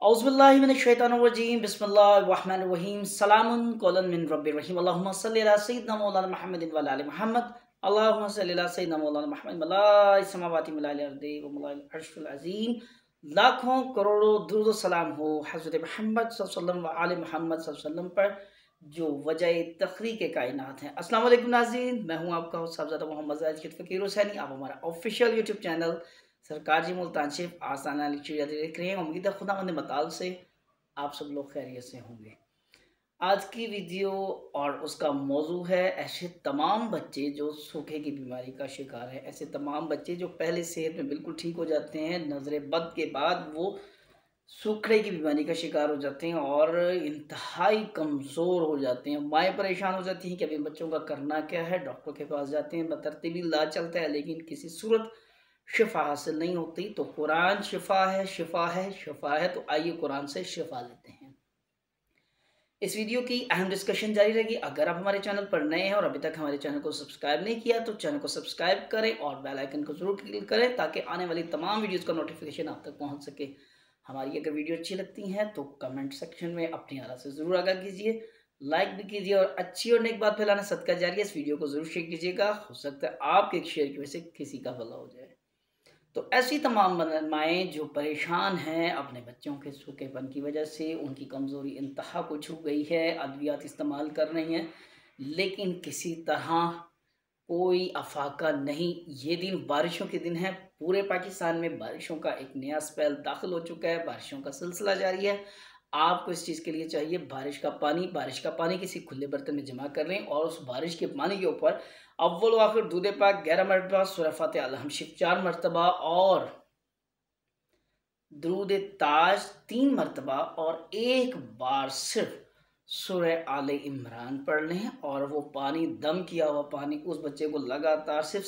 औज़ुबिल्लाहि मिनश्शैतानिर्रजीम बिस्मिल्लाहिर्रहमानिर्रहीम सलामुन कौलन मिन रब्बिर रहीम अल्लाहुम्मा सल्लि अला सय्यिदिना मौलाना मुहम्मदिन व अला आलि मुहम्मद अल्लाहुम्मा सल्लि अला सय्यिदिना मौलाना मुहम्मद मलाइस समावाति मिलाइल अर्दि व मलाइल अर्शिल अज़ीम। लाखों करोड़ों दुरूद सलाम हो हज़रत मुहम्मद सल्लल्लाहु अलैहि वसल्लम व आले मुहम्मद सल्लल्लाहु अलैहि वसल्लम पर, जो वजह तखरीक कायनात हैं। अस्सलाम वालेकुम नाज़रीन, मैं हूँ आपका होस्ट साहबज़ादा मोहम्मद ज़ाहिद फ़कीर हुसैनी। आप हमारा ऑफिशियल यूट्यूब चैनल सरकार जी मुल्तान शिफ आसाना लिखिया देख रहे हैं। उम्मीद है खुदावंद मताल से आप सब लोग खैरियत से होंगे। आज की वीडियो और उसका मौजू है ऐसे तमाम बच्चे जो सूखे की बीमारी का शिकार है। ऐसे तमाम बच्चे जो पहले सेहत में बिल्कुल ठीक हो जाते हैं, नजर बद के बाद वो सूखे की बीमारी का शिकार हो जाते हैं और इंतहाई कमज़ोर हो जाते हैं। माएँ परेशान हो जाती हैं कि अभी बच्चों का करना क्या है। डॉक्टर के पास जाते हैं, बतरतीबी इलाज चलता है, लेकिन किसी सूरत शिफा हासिल नहीं होती। तो कुरान शिफा है, शिफा है, शिफा है। तो आइए कुरान से शिफा लेते हैं। इस वीडियो की अहम डिस्कशन जारी रहेगी। अगर आप हमारे चैनल पर नए हैं और अभी तक हमारे चैनल को सब्सक्राइब नहीं किया तो चैनल को सब्सक्राइब करें और बेल आइकन को जरूर क्लिक करें ताकि आने वाली तमाम वीडियोस का नोटिफिकेशन आप तक पहुंच सके। हमारी अगर वीडियो अच्छी लगती हैं तो कमेंट सेक्शन में अपनी आरा से ज़रूर आगाह कीजिए, लाइक भी कीजिए और अच्छी और नेक बात फैलाना सदका जारी है। इस वीडियो को ज़रूर शेयर कीजिएगा, हो सकता है आपके एक शेयर की वजह से किसी का भला हो जाए। तो ऐसी तमाम माएँ जो परेशान हैं अपने बच्चों के सूखेपन की वजह से, उनकी कमज़ोरी इंतहा को छू गई है, अद्वियात इस्तेमाल कर रही हैं, लेकिन किसी तरह कोई अफाका नहीं। ये दिन बारिशों के दिन है। पूरे पाकिस्तान में बारिशों का एक नया स्पेल दाखिल हो चुका है, बारिशों का सिलसिला जारी है। आपको इस चीज़ के लिए चाहिए बारिश का पानी किसी खुले बर्तन में जमा कर लें और उस बारिश के पानी के ऊपर अव्वल व आखिर दूध पाक 11 मरतबा, सूरह फातिहा अल हमशिफ 4 मरतबा और दुरूद ताज 3 मरतबा और एक बार सिर्फ सूरह आले इमरान पढ़ लें और वो पानी, दम किया हुआ पानी, उस बच्चे को लगातार सिर्फ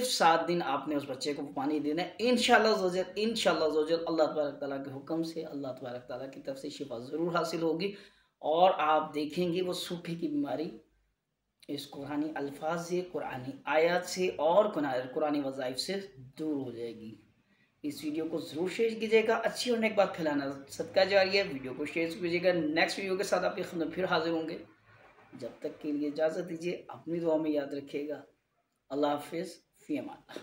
7 दिन आपने उस बच्चे को पानी देना है। इंशाअल्लाह अल्लाह तबारक तआला के हुक्म से, अल्लाह तबारक तआला की तरफ से शिफा ज़रूर हासिल होगी और आप देखेंगे वो सूखे की बीमारी इस कुरानी अल्फाज से, कुरानी आयत से और कुरानी वज़ाइफ से दूर हो जाएगी। इस वीडियो को ज़रूर शेयर कीजिएगा, अच्छी और नेक बात फैलाना सदका जारी है। वीडियो को शेयर कीजिएगा। नेक्स्ट वीडियो के साथ आपकी खिदमत फिर हाजिर होंगे। जब तक के लिए इजाज़त दीजिए, अपनी दुआ में याद रखिएगा। अल्लाह हाफिज़, फ़ी अमान।